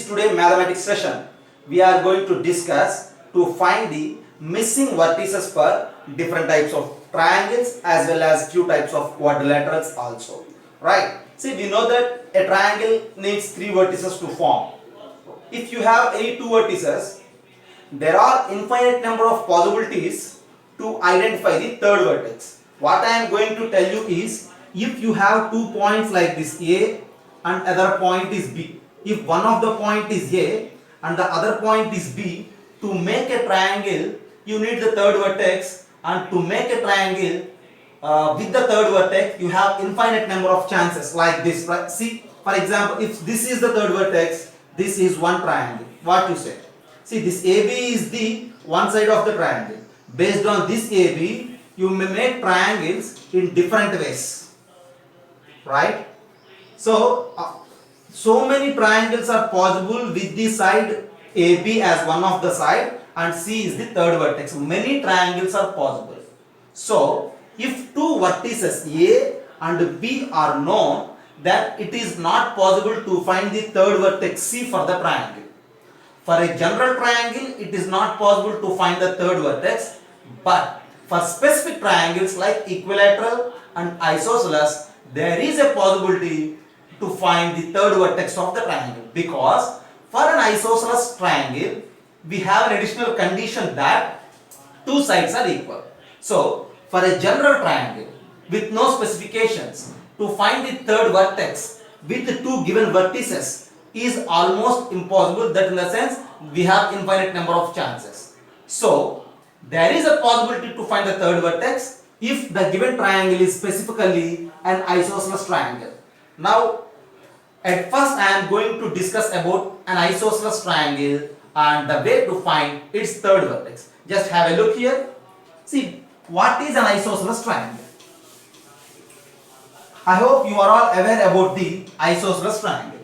this today mathematics session, we are going to discuss to find the missing vertices for different types of triangles as well as few types of quadrilaterals also. Right? See, we know that a triangle needs three vertices to form. If you have any two vertices, there are infinite number of possibilities to identify the third vertex. What I am going to tell you is, if you have 2 points like this A and other point is B, if one of the point is A and the other point is B, to make a triangle you need the third vertex, and to make a triangle with the third vertex you have infinite number of chances like this. Right? See, for example, if this is the third vertex, this is one triangle. What you say? See, this AB is the one side of the triangle. Based on this AB, you may make triangles in different ways. Right? So, so many triangles are possible with the side AB as one of the side and C is the third vertex. Many triangles are possible. So, if two vertices A and B are known, then it is not possible to find the third vertex C for the triangle. For a general triangle, it is not possible to find the third vertex, but for specific triangles like equilateral and isosceles, there is a possibility to find the third vertex of the triangle, because for an isosceles triangle, we have an additional condition that two sides are equal. So, for a general triangle with no specifications, to find the third vertex with the two given vertices is almost impossible. That in the sense, we have infinite number of chances. So, there is a possibility to find the third vertex if the given triangle is specifically an isosceles triangle. Now, at first I am going to discuss about an isosceles triangle and the way to find its third vertex. Just have a look here. See, what is an isosceles triangle? I hope you are all aware about the isosceles triangle.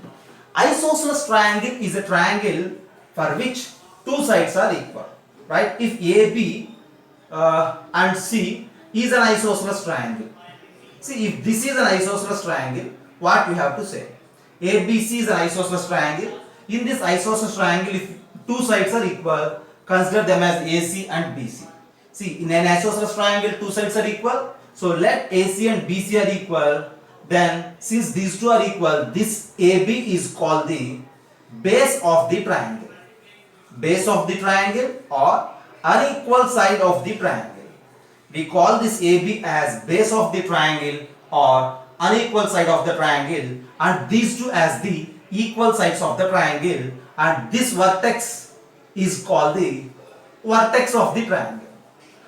Isosceles triangle is a triangle for which two sides are equal. Right? If AB and C is an isosceles triangle. See, if this is an isosceles triangle, what you have to say? ABC is an isosceles triangle. In this isosceles triangle, if two sides are equal, consider them as AC and BC. See, in an isosceles triangle, two sides are equal. So let AC and BC are equal. Then, since these two are equal, this AB is called the base of the triangle. Base of the triangle or unequal side of the triangle. We call this AB as base of the triangle or unequal side of the triangle, and these two as the equal sides of the triangle, and this vertex is called the vertex of the triangle,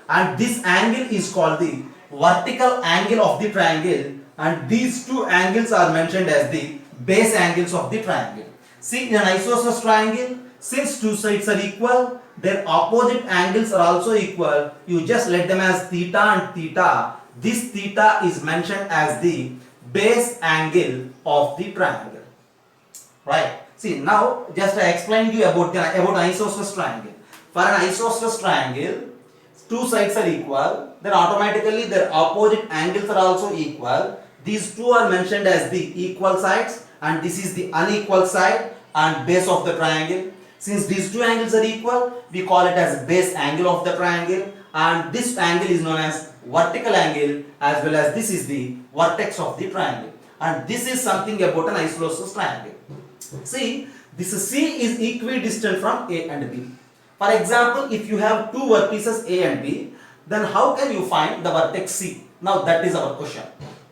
and this angle is called the vertical angle of the triangle, and these two angles are mentioned as the base angles of the triangle. See, in an isosceles triangle, since two sides are equal, their opposite angles are also equal. You just let them as theta and theta. This theta is mentioned as the base angle of the triangle. Right? See, now just I explained you about an isosceles triangle. For an isosceles triangle, two sides are equal, then automatically their opposite angles are also equal. These two are mentioned as the equal sides, and this is the unequal side and base of the triangle. Since these two angles are equal, we call it as base angle of the triangle, and this angle is known as vertical angle, as well as this is the vertex of the triangle. And this is something about an isosceles triangle. See, this C is equidistant from A and B. For example, if you have two vertices A and B, then how can you find the vertex C? Now that is our question,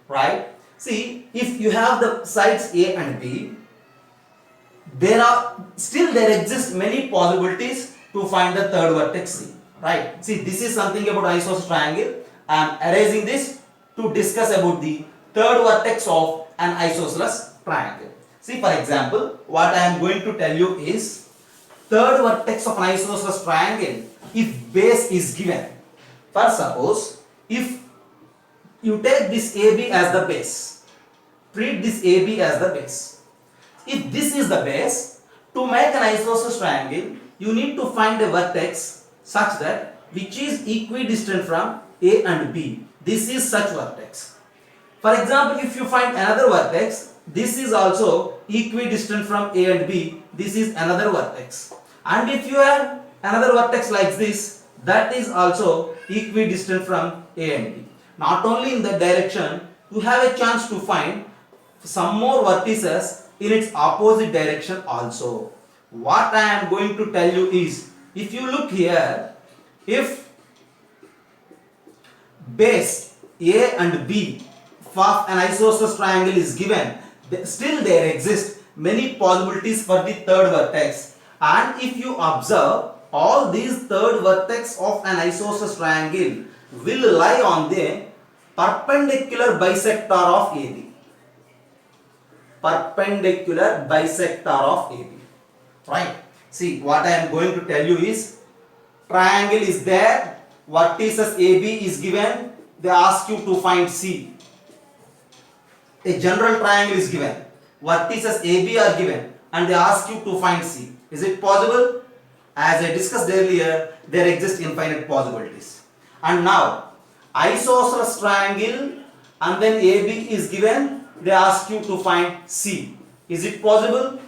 right? See, if you have the sides A and B, there exist many possibilities to find the third vertex C, right? See, this is something about isosceles triangle. I am erasing this to discuss about the third vertex of an isosceles triangle. See, for example, what I am going to tell you is third vertex of an isosceles triangle if base is given. For suppose, if you take this AB as the base, treat this AB as the base. If this is the base, to make an isosceles triangle, you need to find a vertex such that which is equidistant from A and B. This is such vertex. For example, if you find another vertex this is also equidistant from A and B. This is another vertex. And if you have another vertex like this, that is also equidistant from A and B. Not only in that direction, you have a chance to find some more vertices in its opposite direction also. What I am going to tell you is, if you look here, if base A and B of an isosceles triangle is given, still there exist many possibilities for the third vertex. And if you observe, all these third vertex of an isosceles triangle will lie on the perpendicular bisector of AB. Perpendicular bisector of AB. Right? See, what I am going to tell you is, triangle is there, vertices AB is given, they ask you to find C. A general triangle is given, vertices AB are given, and they ask you to find C. Is it possible? As I discussed earlier, there exist infinite possibilities. And now, isosceles triangle and then AB is given, they ask you to find C. Is it possible?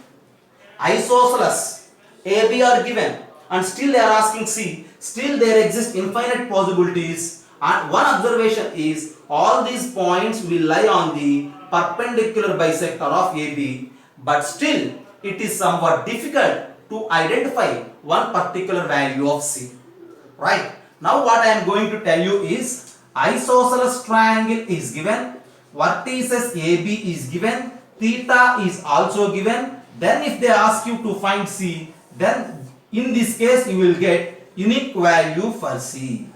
Isosceles AB are given and still they are asking C. Still there exist infinite possibilities, and one observation is all these points will lie on the perpendicular bisector of AB, but still it is somewhat difficult to identify one particular value of C. Right? Now what I am going to tell you is, isosceles triangle is given, vertices AB is given, theta is also given. Then if they ask you to find C, then in this case you will get unique value for C.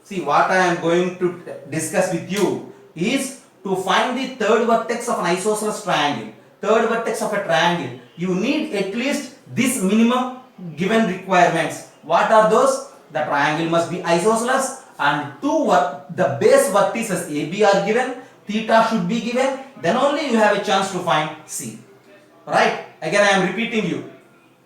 See, what I am going to discuss with you is to find the third vertex of an isosceles triangle, third vertex of a triangle, you need at least this minimum given requirements. What are those? The triangle must be isosceles and the base vertices AB are given, theta should be given, then only you have a chance to find C. Right? Again I am repeating you.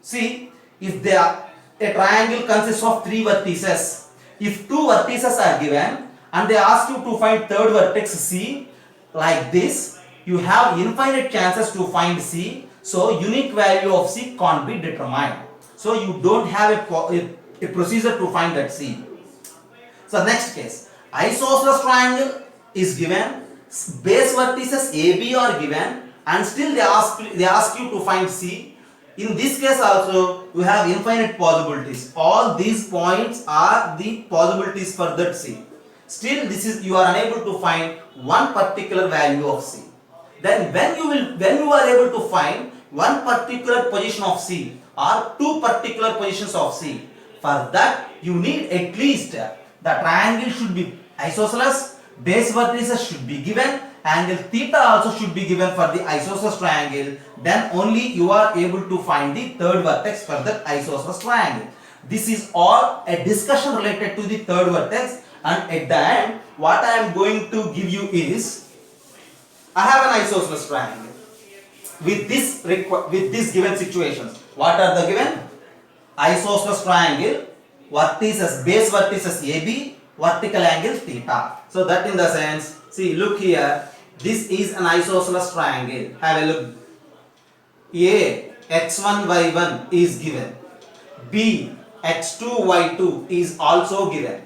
See, if a triangle consists of three vertices, if two vertices are given and they ask you to find third vertex C, like this, you have infinite chances to find C, so unique value of C can't be determined. So you don't have a procedure to find that C. So next case, isosceles triangle is given, base vertices AB are given, and still they ask you to find C. In this case also you have infinite possibilities. All these points are the possibilities for that C. Still you are unable to find one particular value of C. Then when you are able to find one particular position of C or two particular positions of C, for that you need at least the triangle should be isosceles, base vertices should be given, angle theta also should be given for the isosceles triangle, then only you are able to find the third vertex for the isosceles triangle. This is all a discussion related to the third vertex, and at the end what I am going to give you is, I have an isosceles triangle with this given situations. What are the given? Isosceles triangle, vertices, base vertices AB, vertical angle theta. So that in the sense, see, look here, this is an isosceles triangle. Have a look. A x1 y1 is given, B x2 y2 is also given,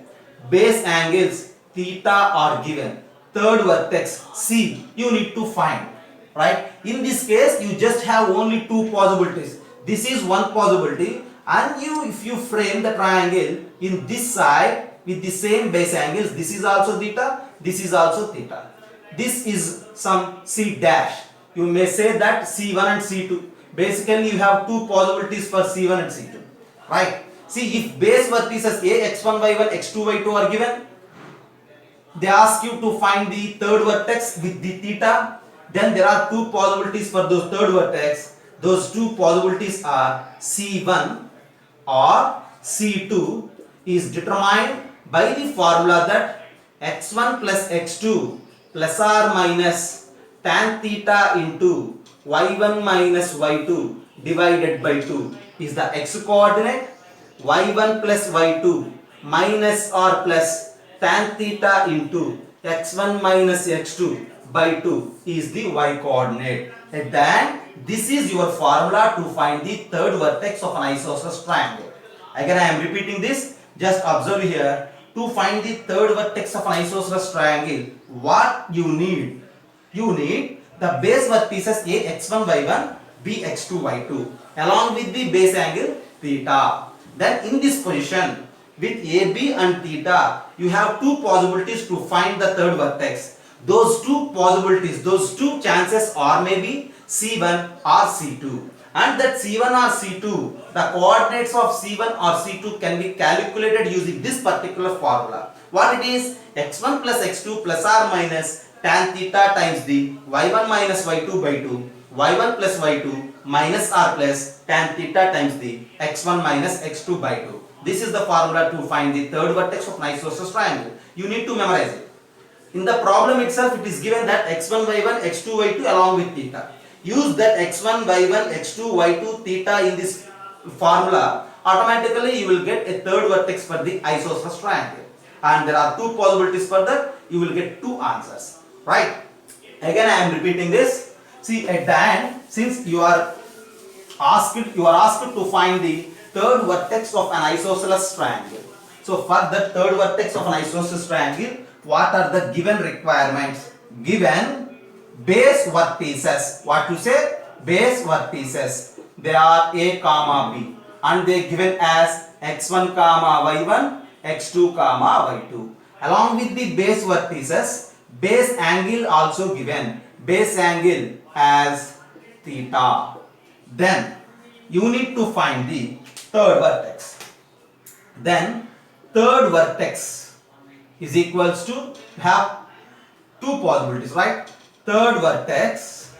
base angles theta are given, third vertex C you need to find. Right? In this case you just have only two possibilities. This is one possibility, and if you frame the triangle in this side with the same base angles, this is also theta, this is also theta. This is some C dash. You may say that C1 and C2. Basically you have two possibilities for C1 and C2. Right? See, if base vertices A, x1, y1, x2, y2 are given, they ask you to find the third vertex with the theta, then there are two possibilities for those third vertex. Those two possibilities are C1 or C2 is determined by the formula that x1 plus x2 plus or minus tan theta into y1 minus y2 divided by 2 is the x coordinate, y1 plus y2 minus or plus tan theta into x1 minus x2 by 2 is the y coordinate. then this is your formula to find the third vertex of an isosceles triangle. Again, I am repeating this. Just observe here. To find the third vertex of an isosceles triangle, what you need? You need the base vertices A x1 y1, B x2 y2 along with the base angle theta. Then in this position with AB and theta, you have two possibilities to find the third vertex. Those two possibilities, those two chances are maybe C1 or C2. And that C1 or C2, the coordinates of C1 or C2 can be calculated using this particular formula. What it is? X1 plus X2 plus or minus tan theta times the Y1 minus Y2 by 2, Y1 plus Y2 minus or plus tan theta times the X1 minus X2 by 2. This is the formula to find the third vertex of an isosceles triangle. You need to memorize it. In the problem itself, it is given that x1, y1, x2, y2 along with theta. Use that x1, y1, x2, y2, theta in this formula. Automatically, you will get a third vertex for the isosceles triangle. And there are two possibilities for that. You will get two answers. Right? Again, I am repeating this. See, at the end, since you are asked to find the third vertex of an isosceles triangle. So, for the third vertex of an isosceles triangle, what are the given requirements? Given base vertices. What to say? Base vertices. They are A comma B and they given as x1 comma y1, x2 comma y2. Along with the base vertices, base angle also given. Base angle as theta. Then you need to find the third vertex. Then third vertex is equals to have two possibilities, right? Third vertex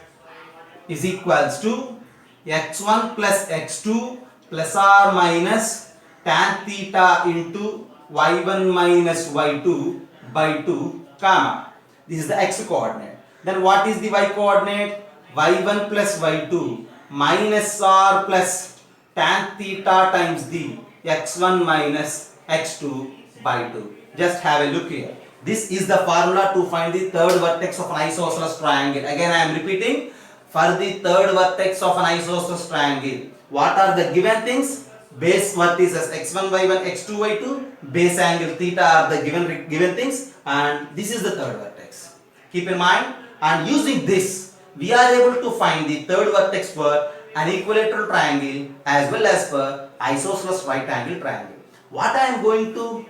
is equals to x1 plus x2 plus or minus tan theta into y1 minus y2 by 2 comma. This is the x coordinate. Then what is the y coordinate? y1 plus y2 minus or plus tan theta times the x1 minus x2 by 2. Just have a look here. This is the formula to find the third vertex of an isosceles triangle. Again, I am repeating. For the third vertex of an isosceles triangle, what are the given things? Base vertices x1, y1, x2, y2. Base angle theta are the given things. And this is the third vertex. Keep in mind. And using this, we are able to find the third vertex for an equilateral triangle as well as for isosceles right angle triangle. What I am going to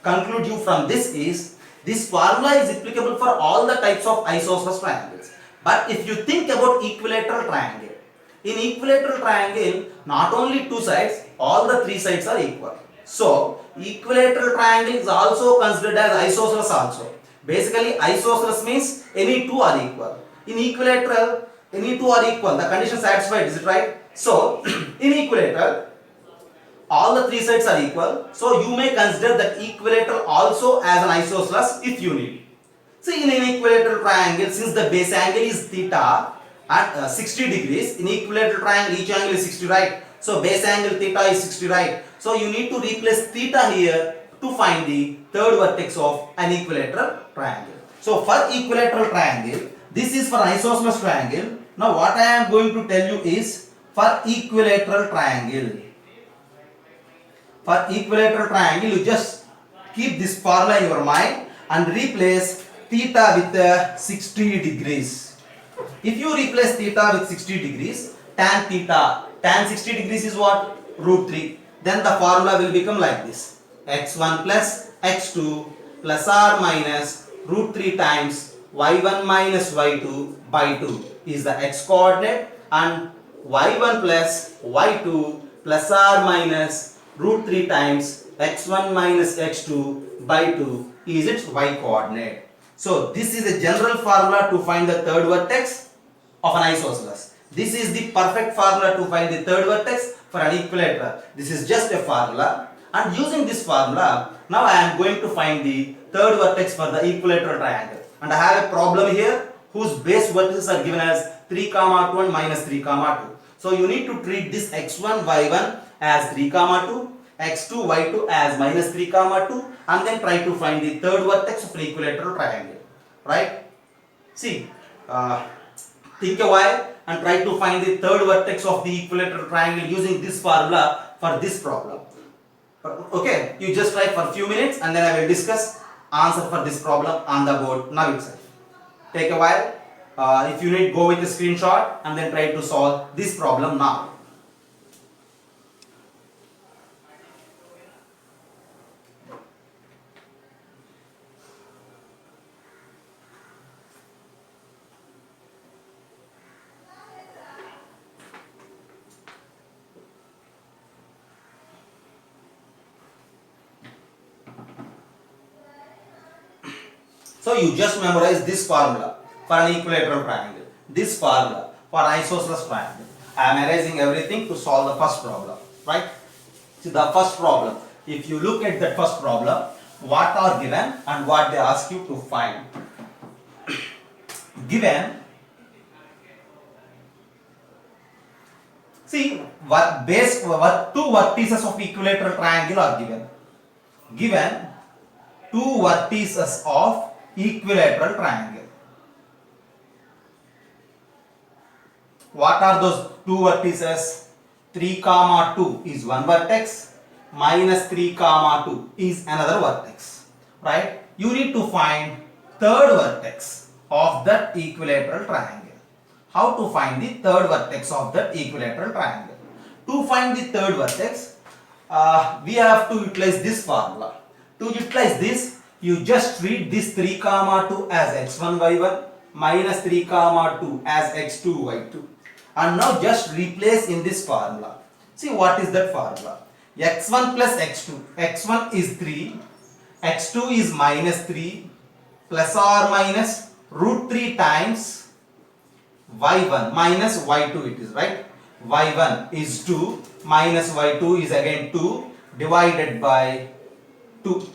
conclude you from this is, this formula is applicable for all the types of isosceles triangles. But if you think about equilateral triangle, in equilateral triangle, not only two sides, all the three sides are equal. So, equilateral triangle is also considered as isosceles also. Basically, isosceles means any two are equal. In equilateral, any two are equal. The condition satisfied, is it right? So, in equilateral, all the three sides are equal. So, you may consider that equilateral also as an isosceles if you need. See, in an equilateral triangle, since the base angle is theta at 60 degrees, in equilateral triangle each angle is 60, right? So, base angle theta is 60, right? So, you need to replace theta here to find the third vertex of an equilateral triangle. So, for equilateral triangle, this is for isosceles triangle. Now, what I am going to tell you is for equilateral triangle. For equilateral triangle, you just keep this formula in your mind and replace theta with 60 degrees. If you replace theta with 60 degrees, tan 60 degrees is what? Root 3. Then the formula will become like this. x1 plus x2 plus or minus root 3 times y1 minus y2 by 2 is the x coordinate, and y1 plus y2 plus or minus root 3 times x1 minus x2 by 2 is its y coordinate. So this is a general formula to find the third vertex of an isosceles. This is the perfect formula to find the third vertex for an equilateral. This is just a formula, and using this formula, now I am going to find the third vertex for the equilateral triangle. And I have a problem here whose base vertices are given as 3, 2 and minus 3, 2. So you need to treat this x1, y1 as 3, 2, x2, y2 as minus 3, 2, and then try to find the third vertex of an equilateral triangle. Right? See, Think a while and try to find the third vertex of the equilateral triangle using this formula for this problem. Okay, you just try for a few minutes and then I will discuss answer for this problem on the board now itself. Take a while. If you need, go with a screenshot and then try to solve this problem now. So you just memorize this formula for an equilateral triangle, this formula for isosceles triangle. I am erasing everything to solve the first problem, right? So the first problem, if you look at that first problem, what are given and what they ask you to find. Given, see what two vertices of equilateral triangle are given. Given two vertices of equilateral triangle. What are those two vertices? 3, 2 is one vertex, minus 3, 2 is another vertex, right? You need to find third vertex of that equilateral triangle. How to find the third vertex of that equilateral triangle? To find the third vertex, we have to utilize this formula. To utilize this, you just treat this 3, 2 as x1, y1 minus 3, 2 as x2, y2. And now just replace in this formula. See what is that formula? x1 plus x2. x1 is 3, x2 is minus 3 plus or minus root 3 times y1 minus y2 it is, right? y1 is 2 minus y2 is again 2 divided by 2.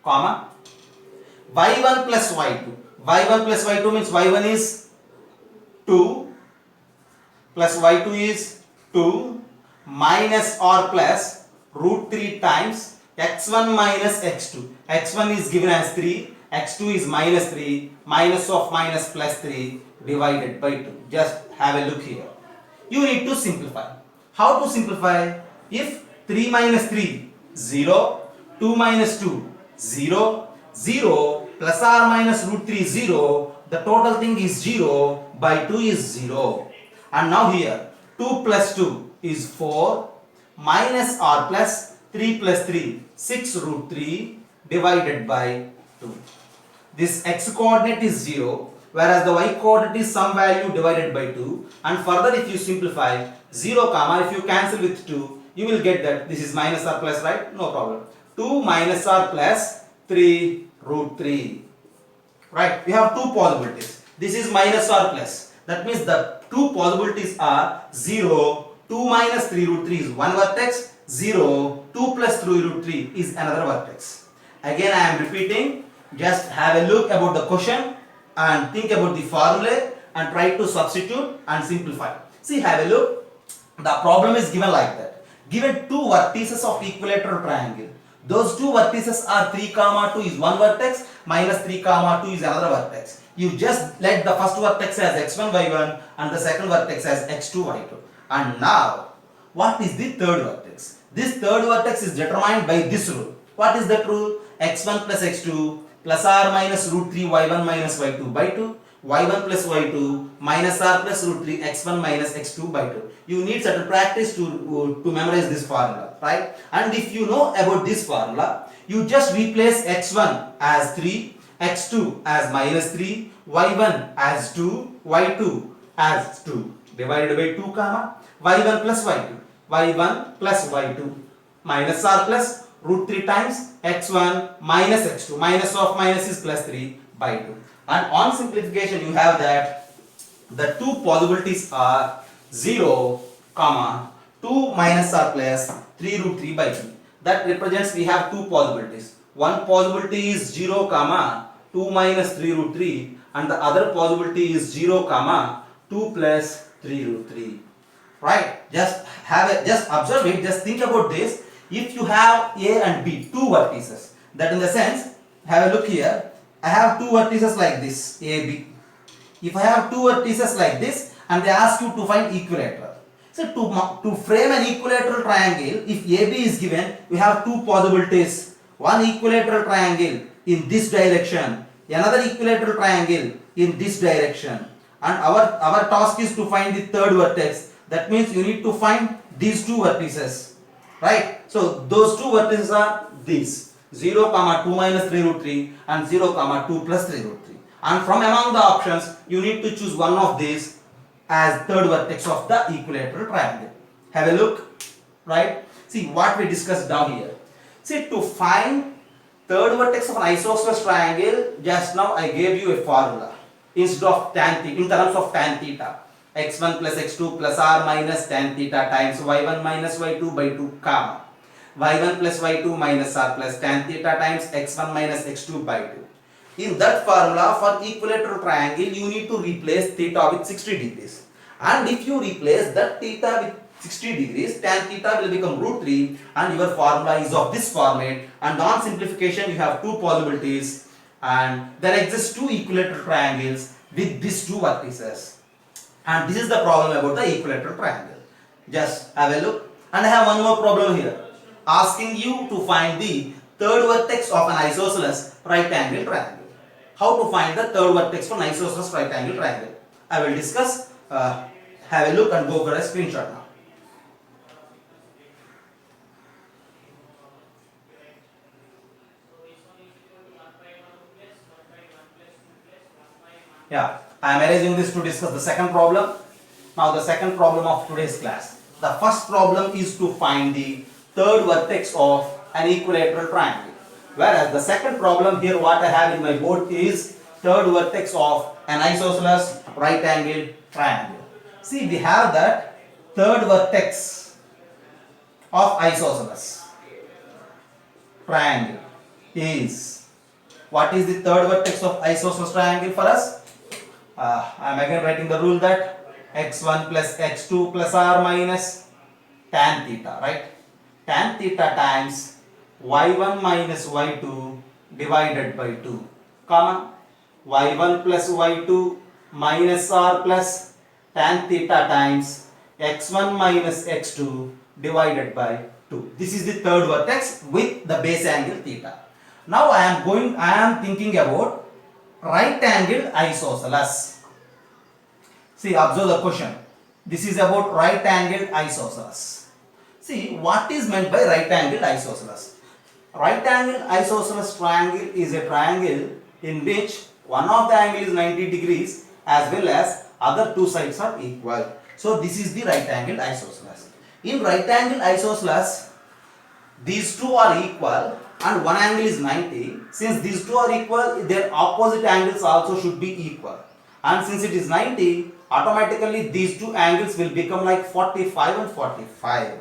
Comma y1 plus y2. y1 plus y2 means y1 is 2 plus y2 is 2 minus or plus root 3 times x1 minus x2. x1 is given as 3, x2 is minus 3, minus of minus plus 3 divided by 2. Just have a look here. You need to simplify. How to simplify? If 3 minus 3, 0, 2 minus 2, 0, 0 plus or minus root 3 0, the total thing is 0, by 2 is 0. And now here 2 plus 2 is 4 minus or plus 3 plus 3, 6 root 3 divided by 2. This x coordinate is 0 whereas the y coordinate is some value divided by 2, and further if you simplify 0 comma, if you cancel with 2 you will get that this is minus or plus, right? No problem. 2 minus or plus 3 root 3, right? We have two possibilities. This is minus or plus. That means the two possibilities are 0, 2 minus 3 root 3 is one vertex, 0, 2 plus 3 root 3 is another vertex. Again I am repeating, just have a look about the question and think about the formula and try to substitute and simplify. See, have a look. The problem is given like that. Given two vertices of equilateral triangle. Those two vertices are 3, 2 is one vertex, minus 3, 2 is another vertex. You just let the first vertex as x1, y1 and the second vertex as x2, y2. And now, what is the third vertex? This third vertex is determined by this rule. What is that rule? x1 plus x2 plus or minus root 3 y1 minus y2 by 2, y1 plus y2 minus r plus root 3 x1 minus x2 by 2. You need certain practice to memorize this formula, right? And if you know about this formula, you just replace x1 as 3, x2 as minus 3, y1 as 2, y2 as 2 divided by 2 comma y1 plus y2, y1 plus y2 minus r plus root 3 times x1 minus x2, minus of minus is plus 3 by 2. And on simplification you have that the two possibilities are 0, 2 minus or plus 3 root 3 by 2. That represents we have two possibilities. One possibility is 0, 2 minus 3 root 3 and the other possibility is 0, 2 plus 3 root 3. Right? Just observe it, just think about this. If you have A and B, two vertices, that in the sense, have a look here. I have two vertices like this, A, B. If I have two vertices like this and they ask you to find equilateral. So to frame an equilateral triangle, if AB is given, we have two possibilities. One equilateral triangle in this direction, another equilateral triangle in this direction. And our task is to find the third vertex. That means you need to find these two vertices. Right? So those two vertices are these. 0, 2 minus 3 root 3 and 0, 2 plus 3 root 3. And from among the options, you need to choose one of these as third vertex of the equilateral triangle. Have a look. Right? See what we discussed down here. See, to find third vertex of an isosceles triangle, just now I gave you a formula. Instead of tan theta, in terms of tan theta, x1 plus x2 plus r minus tan theta times y1 minus y2 by 2 comma y1 plus y2 minus r plus tan theta times x1 minus x2 by 2. In that formula, for equilateral triangle, you need to replace theta with 60 degrees. And if you replace that theta with 60 degrees, tan theta will become root 3 and your formula is of this format. And on simplification, you have two possibilities and there exist two equilateral triangles with these two vertices. And this is the problem about the equilateral triangle. Just have a look. And I have one more problem here, asking you to find the third vertex of an isosceles right angle triangle. How to find the third vertex for an isosceles right angle triangle? I will discuss. Have a look and go for a screenshot now. Yeah, I am arranging this to discuss the second problem. Now the second problem of today's class. The first problem is to find the third vertex of an equilateral triangle. Whereas the second problem here, what I have in my board is third vertex of an isosceles right angle triangle. See, we have that third vertex of isosceles triangle is, what is the third vertex of isosceles triangle for us? I am again writing the rule that x1 plus x2 plus r minus tan theta, right? Tan theta times y1 minus y2 divided by 2, comma y1 plus y2 minus r plus tan theta times x1 minus x2 divided by 2. This is the third vertex with the base angle theta. Now I am thinking about right angle isosceles. See, observe the question. This is about right angle isosceles. See, what is meant by right angle isosceles? Right angle isosceles triangle is a triangle in which one of the angle is 90 degrees as well as other two sides are equal. So this is the right angle isosceles. In right angle isosceles, these two are equal and one angle is 90. Since these two are equal, their opposite angles also should be equal. And since it is 90, automatically these two angles will become like 45 and 45.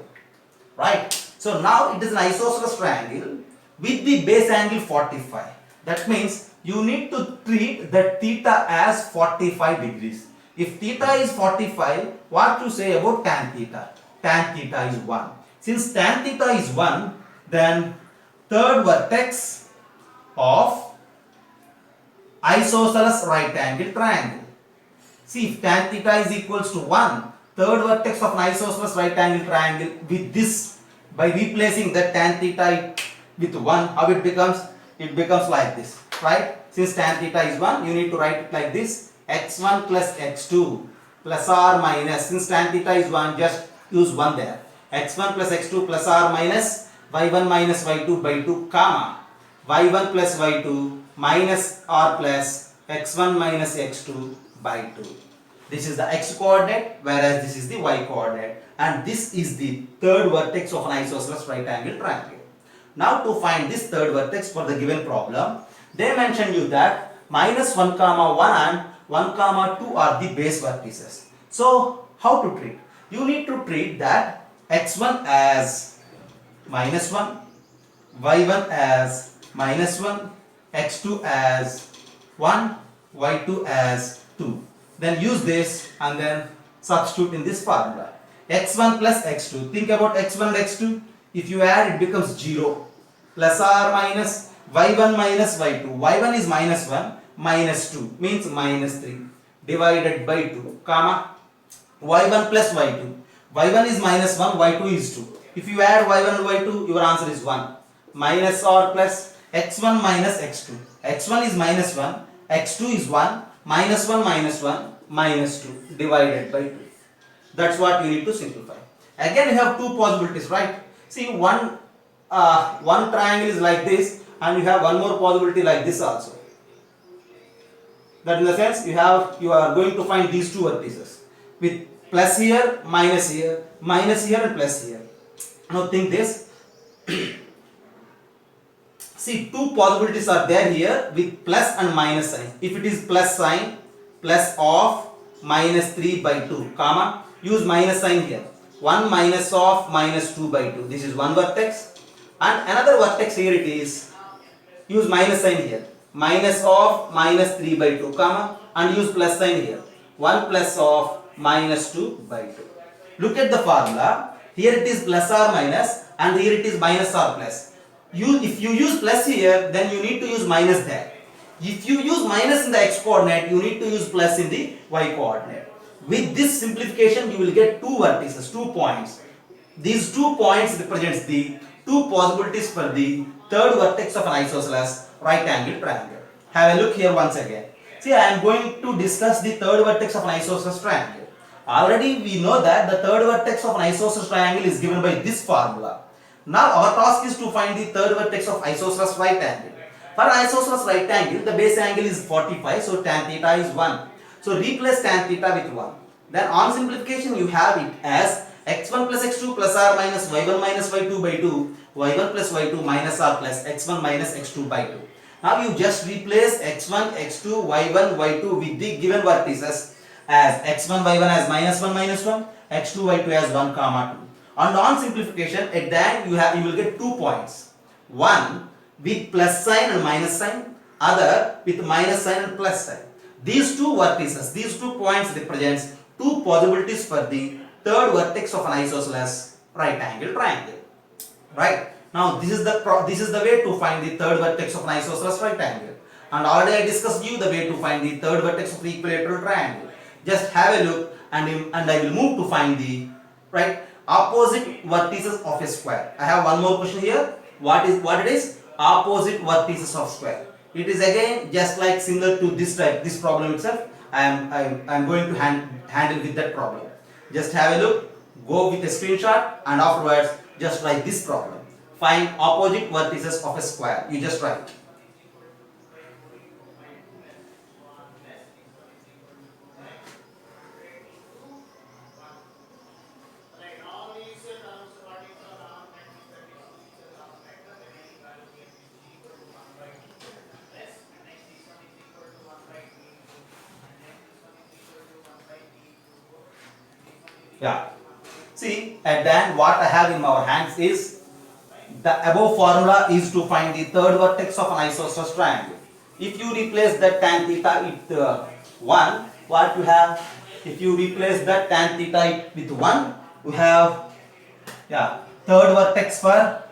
Right? So now it is an isosceles triangle with the base angle 45. That means you need to treat the theta as 45 degrees. If theta is 45, what to say about tan theta? Tan theta is 1. Since tan theta is 1, then third vertex of isosceles right angle triangle. See, if tan theta is equals to 1, third vertex of an isosceles right angle triangle with this, by replacing that tan theta with 1, how it becomes? It becomes like this, right? Since tan theta is 1, you need to write it like this, x1 plus x2 plus r minus, since tan theta is 1, just use 1 there, x1 plus x2 plus r minus y1 minus y2 by 2, comma y1 plus y2 minus r plus x1 minus x2 by 2. This is the x coordinate, whereas this is the y coordinate, and this is the third vertex of an isosceles right angle triangle. Now to find this third vertex for the given problem, they mention you that minus 1 comma 1 and 1 comma 2 are the base vertices. So how to treat? You need to treat that x1 as minus 1, y1 as minus 1, x2 as 1, y2 as 2. Then use this and then substitute in this formula. x1 plus x2. Think about x1 and x2. If you add, it becomes 0. Plus r minus y1 minus y2. y1 is minus 1, minus 2 means minus 3. divided by 2, comma y1 plus y2. y1 is minus 1, y2 is 2. If you add y1 and y2, your answer is 1. Minus or plus x1 minus x2. x1 is minus 1, x2 is 1, minus 1 minus 2 divided by 2. That's what you need to simplify. Again, you have two possibilities, right? See, one triangle is like this, and you have one more possibility like this also. That in the sense you are going to find these two vertices with plus here, minus here, and plus here. Now think this. See, two possibilities are there here with plus and minus sign. If it is plus sign, plus of minus 3 by 2, comma, use minus sign here. 1 minus of minus 2 by 2. This is one vertex. And another vertex here it is. Use minus sign here. Minus of minus 3 by 2, comma, and use plus sign here. 1 plus of minus 2 by 2. Look at the formula. Here it is plus or minus, and here it is minus or plus. If you use plus here, then you need to use minus there. If you use minus in the x coordinate, you need to use plus in the y coordinate. With this simplification, you will get two vertices, 2 points. These 2 points represents the two possibilities for the third vertex of an isosceles right angle triangle. Have a look here once again. See, I am going to discuss the third vertex of an isosceles triangle. Already we know that the third vertex of an isosceles triangle is given by this formula. Now our task is to find the third vertex of isosceles right angle. For an isosceles right angle, the base angle is 45, so tan theta is 1. So replace tan theta with 1. Then on simplification you have it as x1 plus x2 plus or minus y1 minus y2 by 2, y1 plus y2 minus or plus x1 minus x2 by 2. Now you just replace x1, x2, y1, y2 with the given vertices as x1, y1 as minus 1, x2, y2 as 1, comma 2. And on simplification, at the end you will get 2 points. One with plus sign and minus sign, other with minus sign and plus sign. These two vertices, these 2 points represents two possibilities for the third vertex of an isosceles right angle triangle. Right? Now this is the way to find the third vertex of an isosceles right angle. And already I discussed you the way to find the third vertex of the equilateral triangle. Just have a look, and I will move to find the opposite vertices of a square. I have one more question here. What it is? Opposite vertices of square. It is again just like similar to this problem itself. I am going to handle with that problem. Just have a look, go with a screenshot, and afterwards just write this problem. Find opposite vertices of a square. You just write. Yeah. See, at the end what I have in our hands is the above formula is to find the third vertex of an isosceles triangle. If you replace that tan theta with 1, what you have? If you replace that tan theta with 1, you have third vertex for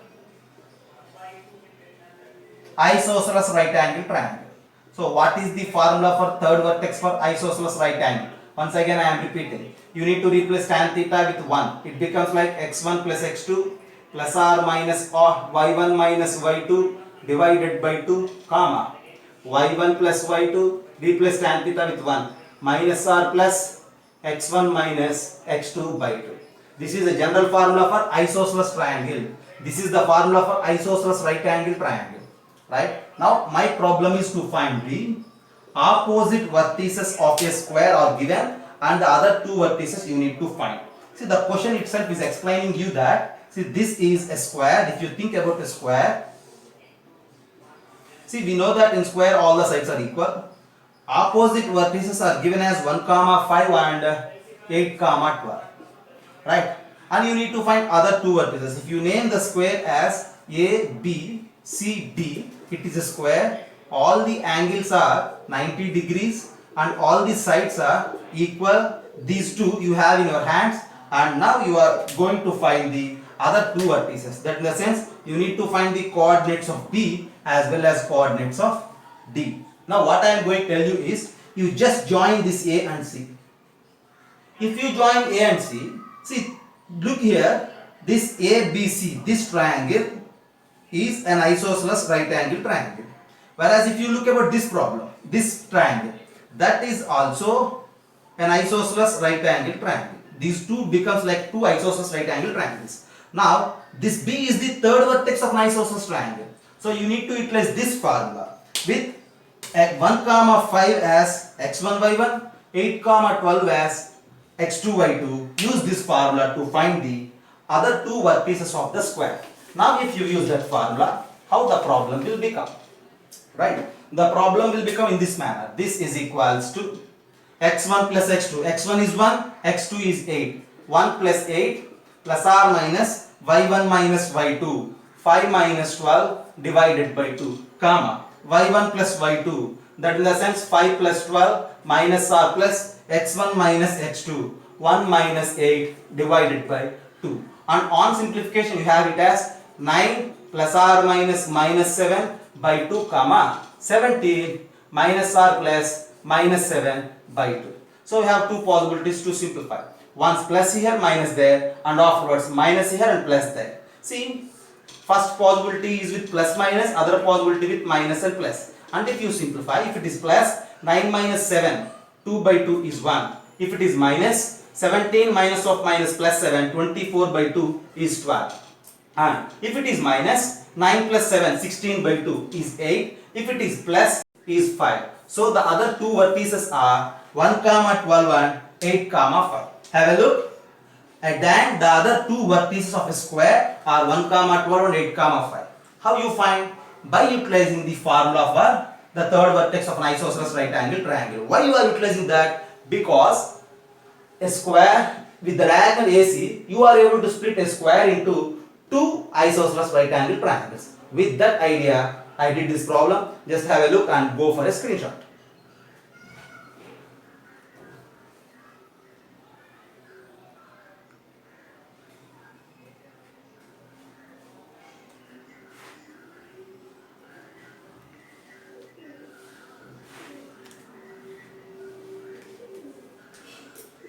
isosceles right angle triangle. So what is the formula for third vertex for isosceles right angle? Once again I am repeating. You need to replace tan theta with 1. It becomes like x1 plus x2 plus or minus y1 minus y2 divided by 2, comma y1 plus y2, replace tan theta with 1, minus or plus x1 minus x2 by 2. This is the general formula for isosceles triangle. This is the formula for isosceles right angle triangle. Right? Now my problem is to find the opposite vertices of a square are given, and the other two vertices you need to find. See, the question itself is explaining you that, see, this is a square. If you think about a square, see, we know that in square all the sides are equal. Opposite vertices are given as 1, 5 and 8, 12. Right? And you need to find other two vertices. If you name the square as A, B, C, D, it is a square. All the angles are 90 degrees and all the sides are equal. These two you have in your hands, and now you are going to find the other two vertices. That in the sense you need to find the coordinates of B as well as coordinates of D. Now what I am going to tell you is, you just join this A and C. If you join A and C, see, look here, this ABC, this triangle is an isosceles right angle triangle. Whereas if you look about this problem, this triangle, that is also an isosceles right angle triangle. These two becomes like two isosceles right angle triangles. Now, this B is the third vertex of an isosceles triangle. So you need to utilize this formula with 1 comma 5 as x1 y1, 8 comma 12 as x2 y2. Use this formula to find the other two vertices of the square. Now if you use that formula, how the problem will become? Right? The problem will become in this manner. This is equals to x1 plus x2. x1 is 1, x2 is 8. 1 plus 8 plus or minus y1 minus y2. 5 minus 12 divided by 2, comma y1 plus y2. That in the sense 5 plus 12 minus or plus x1 minus x2. 1 minus 8 divided by 2. And on simplification you have it as 9 plus or minus minus 7 by 2 comma 17 minus or plus minus 7 by 2. So we have two possibilities to simplify. Once plus here, minus there, and afterwards minus here and plus there. See, first possibility is with plus minus, other possibility with minus and plus. And if you simplify, if it is plus 9 minus 7, 2 by 2 is 1. If it is minus 17 minus of minus plus 7, 24 by 2 is 12. And if it is minus 9 plus 7, 16 by 2 is 8. If it is plus is 5. So the other two vertices are 1 comma 12 and 8 comma 5. Have a look. And then the other two vertices of a square are 1 comma 12 and 8 comma 5. How you find? By utilizing the formula for the third vertex of an isosceles right angle triangle. Why you are utilizing that? Because a square with the diagonal AC, you are able to split a square into two isosceles right angle triangles. With that idea, I did this problem. Just have a look and go for a screenshot.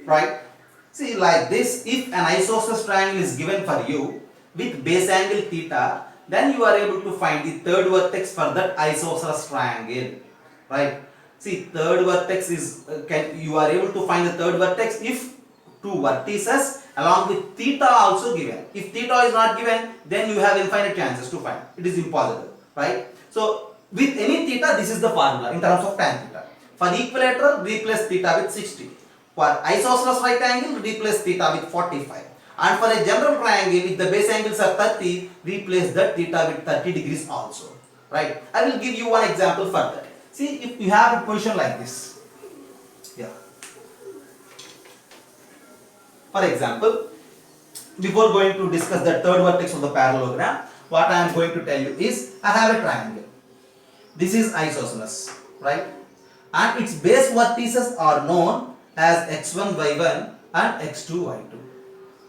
Right? See, like this, if an isosceles triangle is given for you with base angle theta, then you are able to find the third vertex for that isosceles triangle. Right? See, third vertex is you are able to find the third vertex if two vertices along with theta also given. If theta is not given, then you have infinite chances to find. It is impossible. Right? So with any theta, this is the formula in terms of tan theta. For equilateral, replace theta with 60. For isosceles right angle, replace theta with 45. And for a general triangle, if the base angles are 30, replace that theta with 30 degrees also. Right? I will give you one example further. See, if you have a position like this. Yeah. For example, before going to discuss the third vertex of the parallelogram, what I am going to tell you is, I have a triangle. This is isosceles. Right? And its base vertices are known as x1 y1 and x2 y2,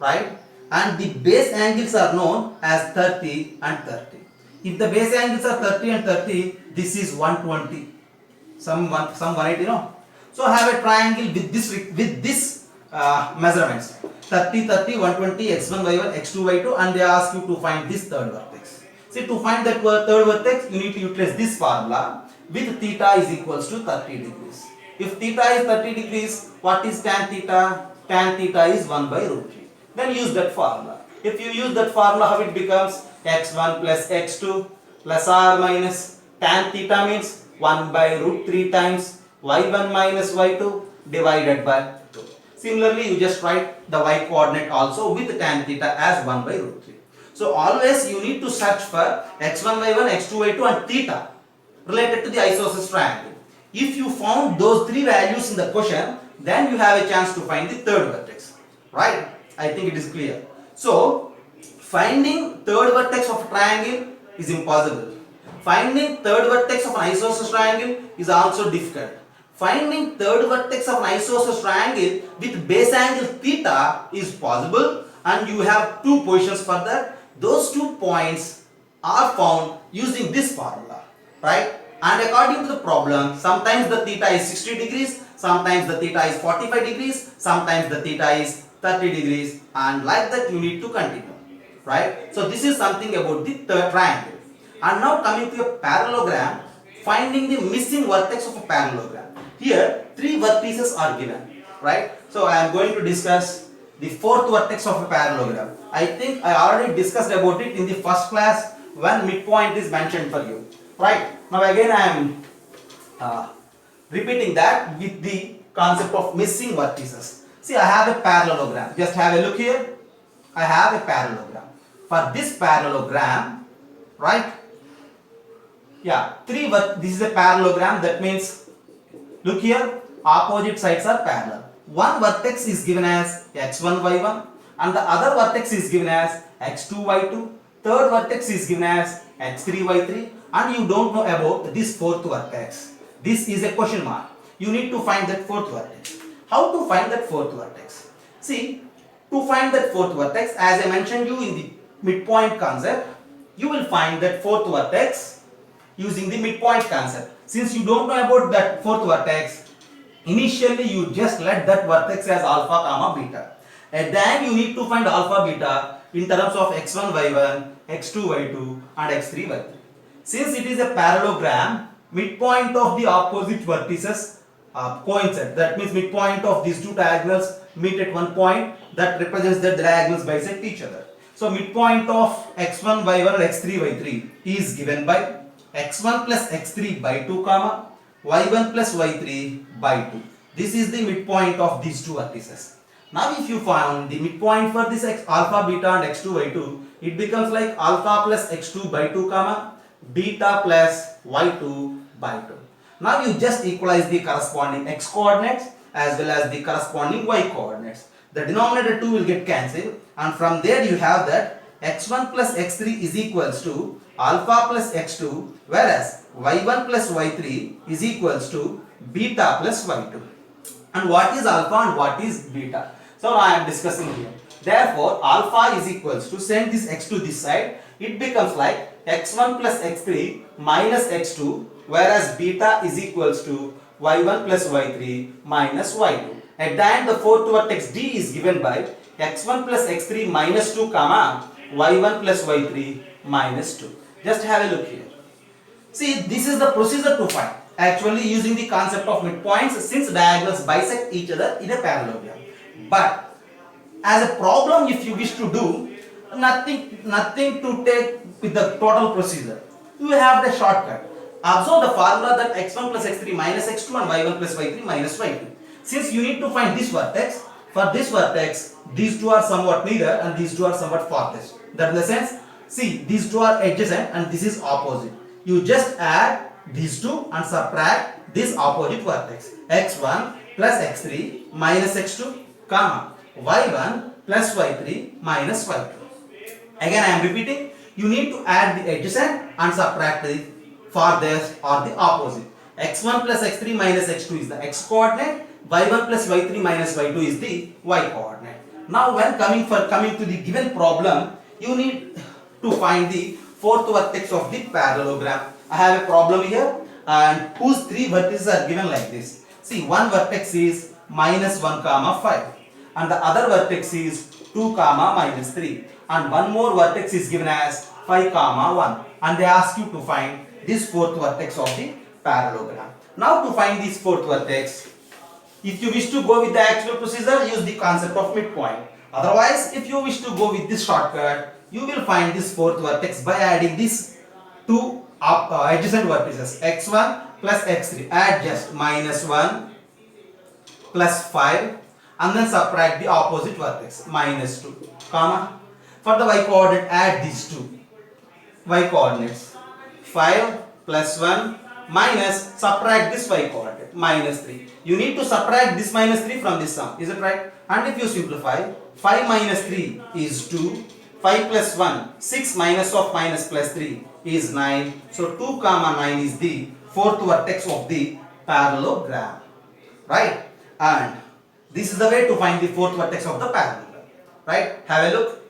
right? And the base angles are known as 30 and 30. If the base angles are 30 and 30, this is 120, some 180, no? So I have a triangle with this measurements 30 30 120 x1 y1 x2 y2, and they ask you to find this third vertex. See, to find that third vertex, you need to utilize this formula with theta is equals to 30 degrees. If theta is 30 degrees, what is tan theta? Tan theta is 1 by root 3. Then use that formula. If you use that formula, how it becomes? x1 plus x2 plus or minus tan theta means 1 by root 3 times y1 minus y2 divided by 2. Similarly, you just write the y coordinate also with tan theta as 1 by root 3. So always you need to search for x1 y1 x2 y2 and theta related to the isosceles triangle. If you found those three values in the question, then you have a chance to find the third vertex. Right? I think it is clear. So, finding third vertex of a triangle is impossible. Finding third vertex of an isosceles triangle is also difficult. Finding third vertex of an isosceles triangle with base angle theta is possible, and you have two positions for that. Those 2 points are found using this formula. Right? And according to the problem, sometimes the theta is 60 degrees, sometimes the theta is 45 degrees, sometimes the theta is 30 degrees, and like that you need to continue, right? So this is something about the third triangle. And now coming to a parallelogram, finding the missing vertex of a parallelogram. Here three vertices are given, right? So I am going to discuss the fourth vertex of a parallelogram. I think I already discussed about it in the first class when midpoint is mentioned for you, right? Now again I am repeating that with the concept of missing vertices. See, I have a parallelogram. Just have a look here. I have a parallelogram. For this parallelogram, right? Yeah, this is a parallelogram. That means, look here, opposite sides are parallel. One vertex is given as x1, y1, and the other vertex is given as x2, y2. Third vertex is given as x3, y3, and you don't know about this fourth vertex. This is a question mark. You need to find that fourth vertex. How to find that fourth vertex? See, to find that fourth vertex, as I mentioned you in the midpoint concept, you will find that fourth vertex using the midpoint concept. Since you don't know about that fourth vertex, initially you just let that vertex as alpha comma beta. At the end you need to find alpha beta in terms of x1 y1, x2 y2 and x3 y3. Since it is a parallelogram, midpoint of the opposite vertices coincide. That means midpoint of these two diagonals meet at one point that represents that the diagonals bisect each other. So midpoint of x1 y1 and x3 y3 is given by x1 plus x3 by 2 comma y1 plus y3 by 2. This is the midpoint of these two vertices. Now if you find the midpoint for this alpha beta and x2 y2, it becomes like alpha plus x2 by 2 comma beta plus y2 by 2. Now you just equalize the corresponding x coordinates as well as the corresponding y coordinates. The denominator 2 will get cancelled, and from there you have that x1 plus x3 is equals to alpha plus x2, whereas y1 plus y3 is equals to beta plus y2. And what is alpha and what is beta? So now I am discussing here. Therefore alpha is equals to, send this x to this side, it becomes like x1 plus x3 minus x2, whereas beta is equals to y1 plus y3 minus y2. At the end the fourth vertex D is given by x1 plus x3 minus 2 comma y1 plus y3 minus 2. Just have a look here. See, this is the procedure to find, actually using the concept of midpoints since diagonals bisect each other in a parallelogram. But as a problem, if you wish to do, nothing to take with the total procedure. You have the shortcut. Observe the formula that x1 plus x3 minus x2 and y1 plus y3 minus y2. Since you need to find this vertex, for this vertex, these two are somewhat near and these two are somewhat farthest. That in the sense, see, these two are adjacent and this is opposite. You just add these two and subtract this opposite vertex. x1 plus x3 minus x2 comma y1 plus y3 minus y2. Again I am repeating, you need to add the adjacent and subtract the farthest or the opposite. x1 plus x3 minus x2 is the x coordinate, y1 plus y3 minus y2 is the y coordinate. Now when coming to the given problem, you need to find the fourth vertex of the parallelogram. I have a problem here and whose three vertices are given like this. See, one vertex is minus 1 comma 5 and the other vertex is 2 comma minus 3 and one more vertex is given as 5 comma 1, and they ask you to find this fourth vertex of the parallelogram. Now to find this fourth vertex, if you wish to go with the actual procedure, use the concept of midpoint. Otherwise, if you wish to go with this shortcut, you will find this fourth vertex by adding these two adjacent vertices, x1 plus x3. Add just minus 1 plus 5 and then subtract the opposite vertex, minus 2 comma. For the y coordinate, add these two y coordinates, 5 plus 1 minus, subtract this y coordinate, minus 3. You need to subtract this minus 3 from this sum, is it right? And if you simplify, 5 minus 3 is 2, 5 plus 1, 6 minus of minus plus 3 is 9. So 2 comma 9 is the fourth vertex of the parallelogram, right? And this is the way to find the fourth vertex of the parallelogram, right? Have a look.